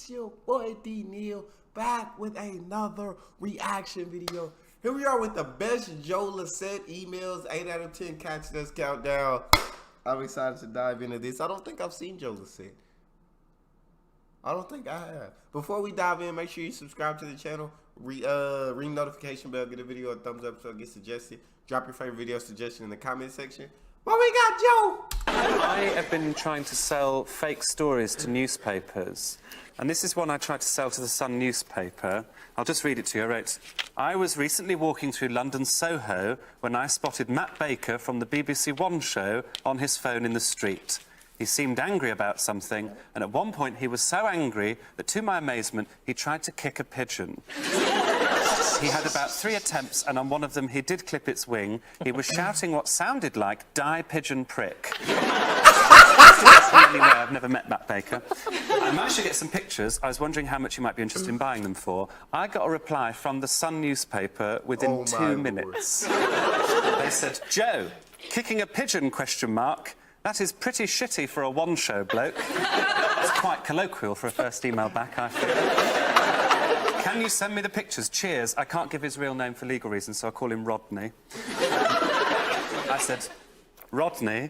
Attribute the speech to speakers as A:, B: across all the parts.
A: It's your boy D Neil back with another reaction video. Here we are with the best Joe Lycett emails, 8 out of 10 catch this countdown. I'm excited to dive into this. I don't think I've seen Joe Lycett. I don't think I have. Before we dive in, make sure you subscribe to the channel. Ring notification bell, get a video a thumbs up so it gets suggested. Drop your favorite video suggestion in the comment section. What we got, Joe?
B: I have been trying to sell fake stories to newspapers. And this is one I tried to sell to the Sun newspaper. I'll just read it to you. I wrote, I was recently walking through London Soho when I spotted Matt Baker from the BBC One show on his phone in the street. He seemed angry about something, and at one point he was so angry that, to my amazement, he tried to kick a pigeon. He had about 3 attempts, and on one of them he did clip its wing. He was shouting what sounded like, "Die, pigeon prick." Anyway, I've never met Matt Baker. I managed to get some pictures. I was wondering how much you might be interested in buying them for. I got a reply from the Sun newspaper within 2 minutes. They said, Joe, kicking a pigeon, ? That is pretty shitty for a one-show bloke. It's quite colloquial for a first email back, I feel. Can you send me the pictures? Cheers. I can't give his real name for legal reasons, so I'll call him Rodney. I said, Rodney,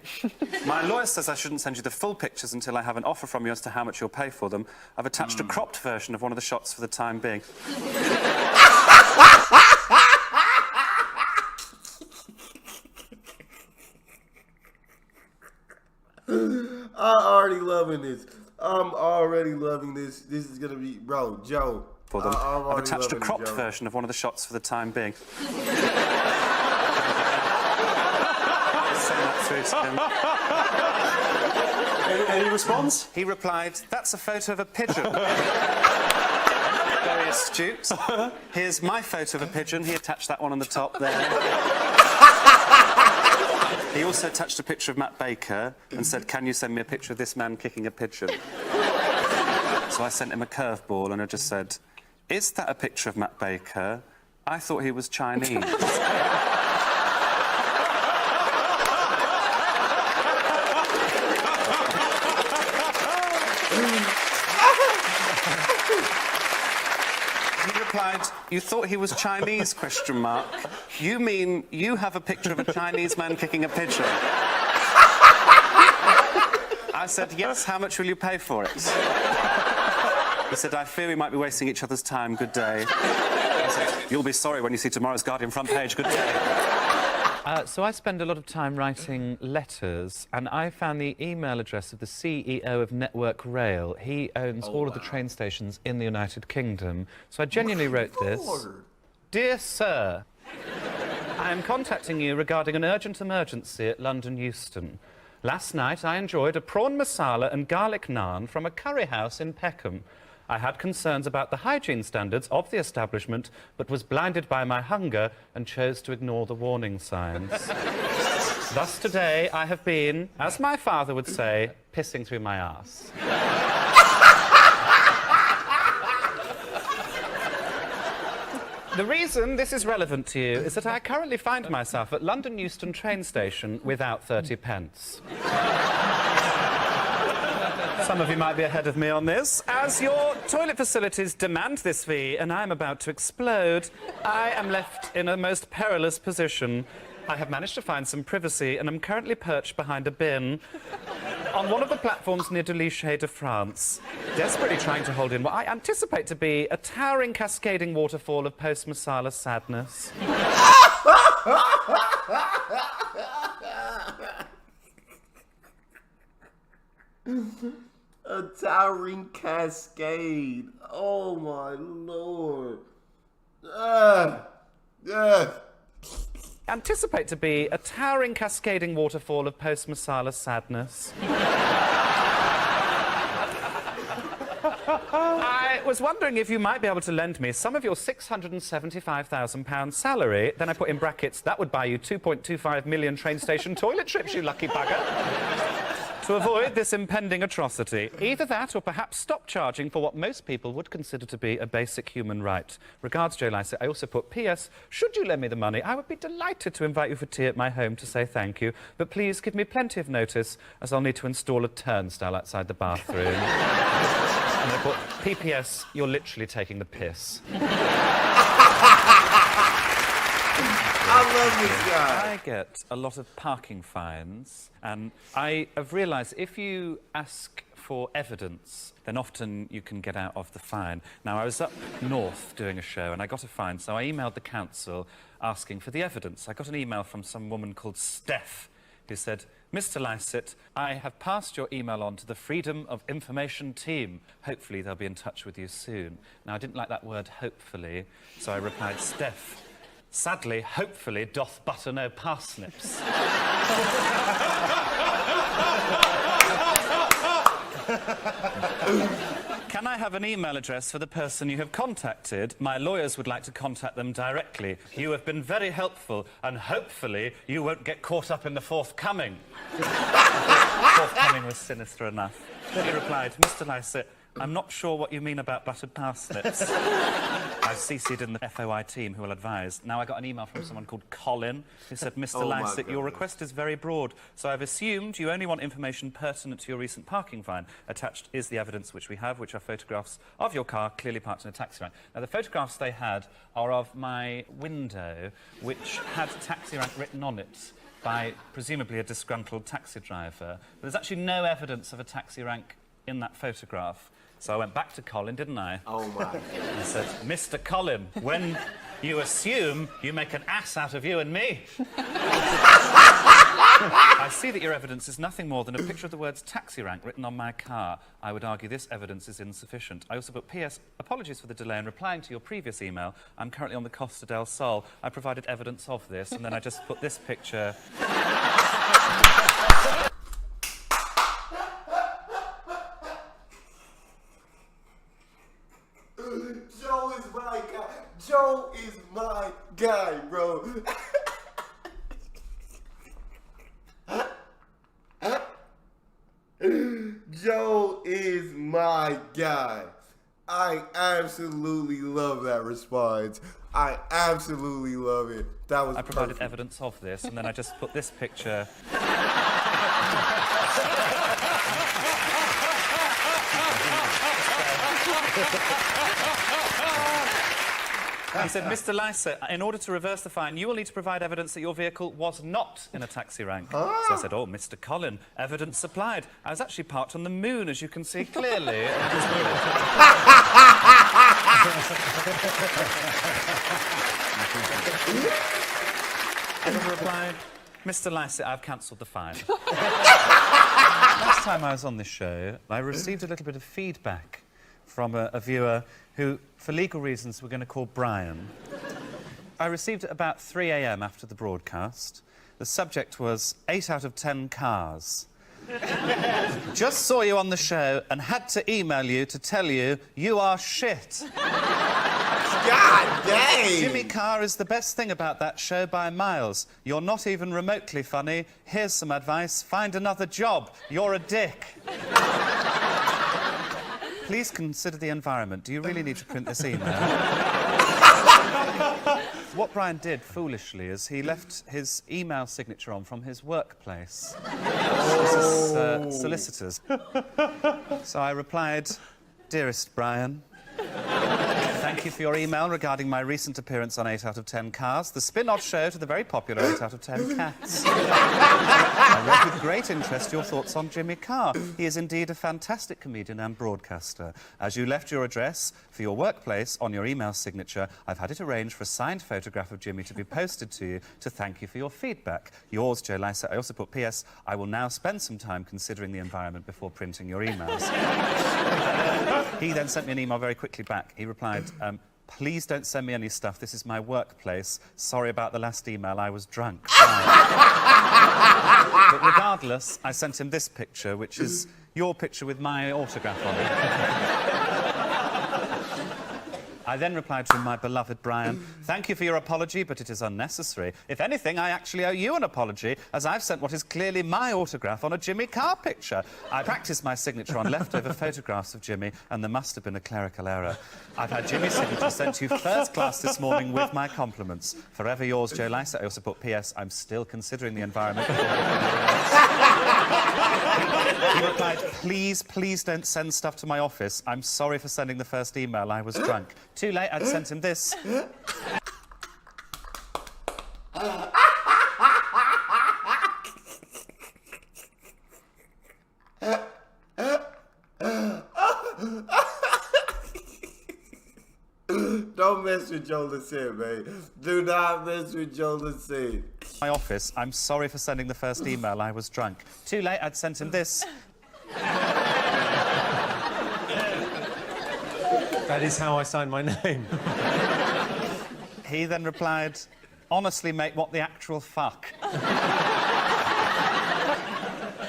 B: my lawyer says I shouldn't send you the full pictures until I have an offer from you as to how much you'll pay for them. I've attached a cropped version of one of the shots for the time being.
A: I'm already loving this. I'm already loving this. This is gonna be, bro, Joe.
B: For them. I've attached a cropped version of one of the shots for the time being. Send that through to him.
C: Any response?
B: He replied, that's a photo of a pigeon. Very astute. Here's my photo of a pigeon. He attached that one on the top there. He also attached a picture of Matt Baker and said, can you send me a picture of this man kicking a pigeon? So I sent him a curveball and I just said, is that a picture of Matt Baker? I thought he was Chinese. He replied, you thought he was Chinese, ? You mean you have a picture of a Chinese man kicking a pigeon? I said, yes, how much will you pay for it? He said, I fear we might be wasting each other's time. Good day. I said, you'll be sorry when you see tomorrow's Guardian front page. Good day.
D: So I spend a lot of time writing letters, and I found the email address of the CEO of Network Rail. He owns all of the train stations in the United Kingdom. So I genuinely wrote this. Dear Sir, I am contacting you regarding an urgent emergency at London Euston. Last night I enjoyed a prawn masala and garlic naan from a curry house in Peckham. I had concerns about the hygiene standards of the establishment, but was blinded by my hunger and chose to ignore the warning signs. Thus today I have been, as my father would say, pissing through my arse. The reason this is relevant to you is that I currently find myself at London Euston train station without 30 pence. Some of you might be ahead of me on this. As your toilet facilities demand this fee and I'm about to explode, I am left in a most perilous position. I have managed to find some privacy and am currently perched behind a bin on one of the platforms near de Lycett de France, desperately trying to hold in what I anticipate to be a towering cascading waterfall of post-masala sadness.
A: A towering cascade. Oh my lord.
D: Anticipate to be a towering cascading waterfall of post-masala sadness. I was wondering if you might be able to lend me some of your £675,000 salary. Then I put in brackets, that would buy you 2.25 million train station toilet trips, you lucky bugger. to avoid this impending atrocity. Either that or perhaps stop charging for what most people would consider to be a basic human right. Regards, Joe Lycett. I also put, P.S. Should you lend me the money, I would be delighted to invite you for tea at my home to say thank you. But please give me plenty of notice, as I'll need to install a turnstile outside the bathroom. And I put, P.P.S. You're literally taking the piss.
A: I love this guy.
D: I get a lot of parking fines, and I have realised if you ask for evidence, then often you can get out of the fine. Now, I was up north doing a show, and I got a fine, so I emailed the council asking for the evidence. I got an email from some woman called Steph, who said, Mr. Lycett, I have passed your email on to the Freedom of Information team. Hopefully they'll be in touch with you soon. Now, I didn't like that word, hopefully, so I replied, Steph, sadly, hopefully, doth butter no parsnips. Can I have an email address for the person you have contacted? My lawyers would like to contact them directly. You have been very helpful, and hopefully you won't get caught up in the forthcoming. Forthcoming was sinister enough. He replied, Mr. Lycett, I'm not sure what you mean about buttered parsnips. I've CC'd in the FOI team who will advise. Now, I got an email from someone called Colin who said, Mr. Lycett, your request is very broad, so I've assumed you only want information pertinent to your recent parking fine. Attached is the evidence which we have, which are photographs of your car clearly parked in a taxi rank. Now, the photographs they had are of my window, which had taxi rank written on it by presumably a disgruntled taxi driver. But there's actually no evidence of a taxi rank in that photograph. So I went back to Colin, didn't I?
A: Oh, my.
D: I said, Mr. Colin, when you assume, you make an ass out of you and me. I see that your evidence is nothing more than a picture of the words taxi rank written on my car. I would argue this evidence is insufficient. I also put, P.S. Apologies for the delay in replying to your previous email. I'm currently on the Costa del Sol. I provided evidence of this, and then I just put this picture...
A: Joe is my guy. Joe is my guy, bro. Joe is my guy. I absolutely love that response. I absolutely love it. That was
D: I provided
A: perfect.
D: evidence of this, and then I just put this picture... He said, Mr. Lycett, in order to reverse the fine, you will need to provide evidence that your vehicle was not in a taxi rank. So I said, oh, Mr. Colin, evidence supplied. I was actually parked on the moon, as you can see clearly. And I replied, Mr. Lycett, I've cancelled the fine. Last time I was on this show, I received a little bit of feedback from a viewer who, for legal reasons, we're going to call Brian. I received it about 3 a.m. after the broadcast. The subject was 8 out of 10 cars. Just saw you on the show and had to email you to tell you you are shit.
A: God dang!
D: Jimmy Carr is the best thing about that show by miles. You're not even remotely funny. Here's some advice. Find another job. You're a dick. Please consider the environment. Do you really need to print this email? What Brian did, foolishly, is he left his email signature on from his workplace. Solicitors. So I replied, Dearest Brian, thank you for your email regarding my recent appearance on 8 out of 10 Cars, the spin-off show to the very popular 8 out of 10 Cats. I read with great interest your thoughts on Jimmy Carr. He is indeed a fantastic comedian and broadcaster. As you left your address for your workplace on your email signature, I've had it arranged for a signed photograph of Jimmy to be posted to you to thank you for your feedback. Yours, Joe Lycett. I also put, P.S. I will now spend some time considering the environment before printing your emails. He then sent me an email very quickly back. He replied, please don't send me any stuff. This is my workplace. Sorry about the last email. I was drunk. But regardless, I sent him this picture, which is your picture with my autograph on it.
B: I then replied to my beloved Brian, thank you for your apology, but it is unnecessary. If anything, I actually owe you an apology, as I've sent what is clearly my autograph on a Jimmy Carr picture. I practiced my signature on leftover photographs of Jimmy, and there must have been a clerical error. I've had Jimmy's signature sent to you first class this morning with my compliments. Forever yours, Joe Lycett. I also put P.S. I'm still considering the environment. He replied, please don't send stuff to my office. I'm sorry for sending the first email. I was drunk. Too late, I'd sent him this.
A: Don't mess with Joe Lycett, man. Do not mess with Joe Lycett.
B: My office. I'm sorry for sending the first email. I was drunk. Too late, I'd sent him this.
C: That is how I sign my name.
B: He then replied, honestly, mate, what the actual fuck?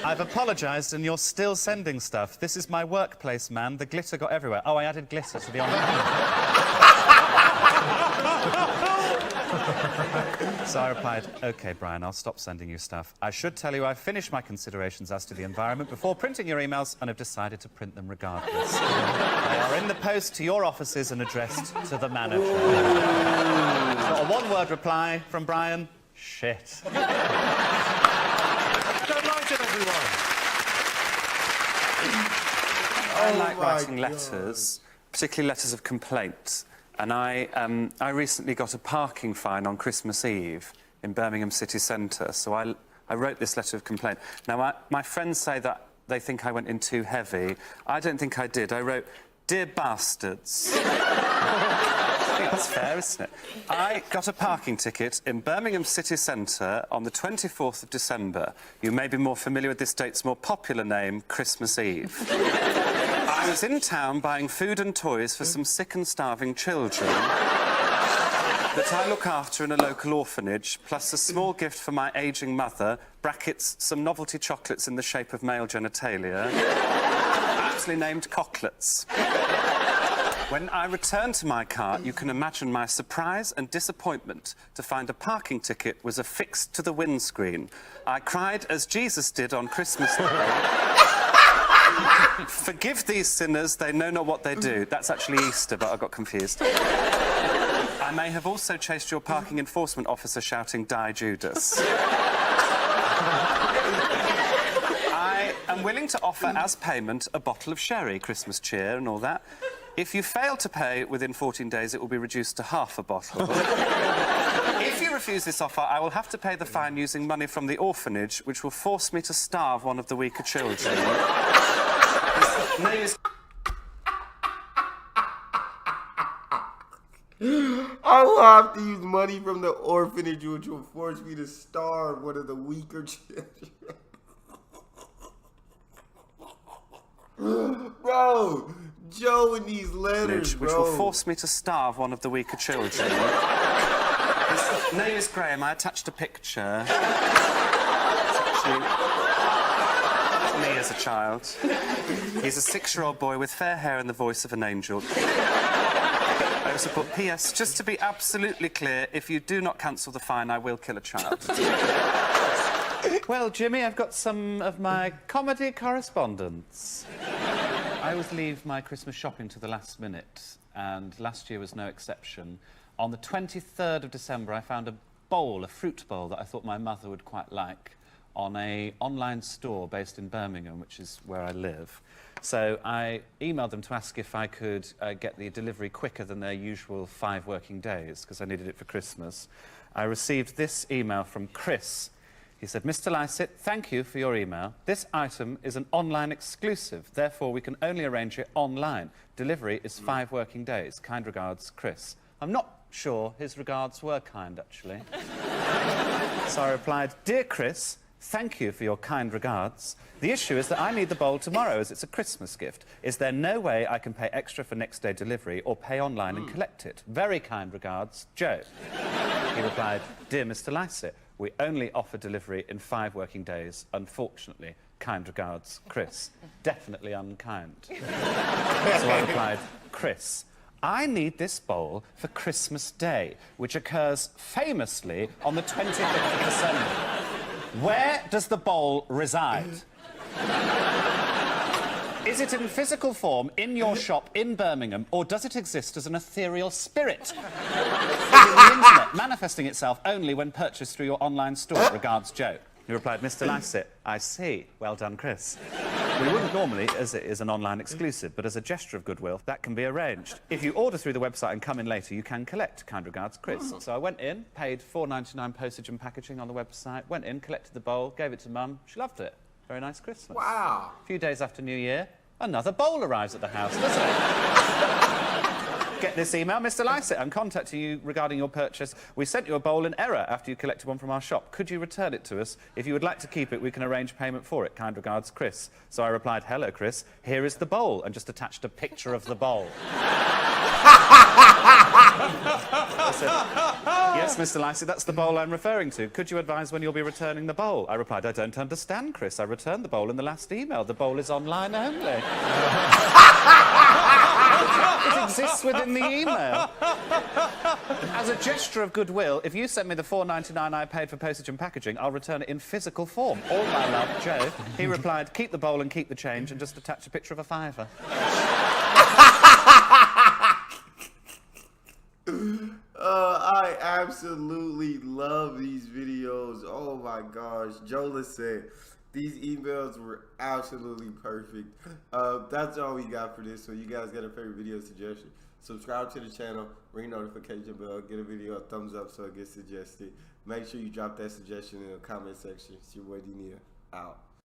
B: I've apologised and you're still sending stuff. This is my workplace, man. The glitter got everywhere. Oh, I added glitter to the envelope. So I replied, OK, Brian, I'll stop sending you stuff. I should tell you I've finished my considerations as to the environment before printing your emails and have decided to print them regardless. They are in the post to your offices and addressed to the manager. Got a one-word reply from Brian, shit.
C: Don't like it, everyone.
B: I like writing letters, particularly letters of complaint. And I recently got a parking fine on Christmas Eve in Birmingham city centre, so I wrote this letter of complaint. Now, my friends say that they think I went in too heavy. I don't think I did. I wrote, dear bastards. I think that's fair, isn't it? I got a parking ticket in Birmingham city centre on the 24th of December. You may be more familiar with this date's more popular name, Christmas Eve. I was in town buying food and toys for some sick and starving children that I look after in a local orphanage, plus a small gift for my ageing mother, brackets, some novelty chocolates in the shape of male genitalia, aptly named cocklets. When I returned to my car, you can imagine my surprise and disappointment to find a parking ticket was affixed to the windscreen. I cried as Jesus did on Christmas Day. Forgive these sinners, they know not what they do. That's actually Easter, but I got confused. I may have also chased your parking enforcement officer shouting, die Judas. I am willing to offer as payment a bottle of sherry, Christmas cheer and all that. If you fail to pay within 14 days, it will be reduced to half a bottle. If you refuse this offer, I will have to pay the fine using money from the orphanage, which will force me to starve one of the weaker children. His name is...
A: I will have to use money from the orphanage, which will force me to starve one of the weaker children. Bro, Joe in these letters, bro.
B: Which will force me to starve one of the weaker children. His name is Graham. I attached a picture. It's actually me as a child. He's a 6-year-old boy with fair hair and the voice of an angel. I also put P.S. Just to be absolutely clear, if you do not cancel the fine, I will kill a child. Well, Jimmy, I've got some of my comedy correspondence. I always leave my Christmas shopping to the last minute, and last year was no exception. On the 23rd of December, I found a fruit bowl, that I thought my mother would quite like, on an online store based in Birmingham, which is where I live. So I emailed them to ask if I could get the delivery quicker than their usual 5 working days, because I needed it for Christmas. I received this email from Chris. He said, Mr. Lycett, thank you for your email. This item is an online exclusive. Therefore, we can only arrange it online. Delivery is 5 working days. Kind regards, Chris. I'm not sure his regards were kind, actually. So I replied, Dear Chris, thank you for your kind regards. The issue is that I need the bowl tomorrow as it's a Christmas gift. Is there no way I can pay extra for next day delivery or pay online and collect it? Very kind regards, Joe. He replied, Dear Mr. Lycett, we only offer delivery in 5 working days. Unfortunately, kind regards, Chris. Definitely unkind. So I replied, Chris, I need this bowl for Christmas Day, which occurs famously on the 25th of December. Where does the bowl reside? Is it in physical form in your shop in Birmingham, or does it exist as an ethereal spirit? Is it in the internet, manifesting itself only when purchased through your online store? Regards, Joe. He replied, Mr. Lycett, I see. Well done, Chris. We wouldn't normally, as it is an online exclusive, but as a gesture of goodwill, that can be arranged. If you order through the website and come in later, you can collect. Kind regards, Chris. So I went in, paid £4.99 postage and packaging on the website, went in, collected the bowl, gave it to Mum. She loved it. Very nice Christmas.
A: Wow.
B: A few days after New Year, another bowl arrives at the house, doesn't it? Get this email, Mr. Lycett. I'm contacting you regarding your purchase. We sent you a bowl in error after you collected one from our shop. Could you return it to us? If you would like to keep it, we can arrange payment for it. Kind regards, Chris. So I replied, hello, Chris. Here is the bowl, and just attached a picture of the bowl. I said, yes, Mr. Lycett, that's the bowl I'm referring to. Could you advise when you'll be returning the bowl? I replied, I don't understand, Chris. I returned the bowl in the last email. The bowl is online only. It exists within the email. As a gesture of goodwill, if you send me the £4.99 I paid for postage and packaging, I'll return it in physical form. All my love, Joe. He replied, keep the bowl and keep the change, and just attach a picture of a fiver.
A: I absolutely love these videos. Oh my gosh. Joe Lycett, these emails were absolutely perfect. That's all we got for this. So you guys got a favorite video suggestion, subscribe to the channel, ring notification bell, get a video a thumbs up so it gets suggested. Make sure you drop that suggestion in the comment section. It's your boy D-Nia, out.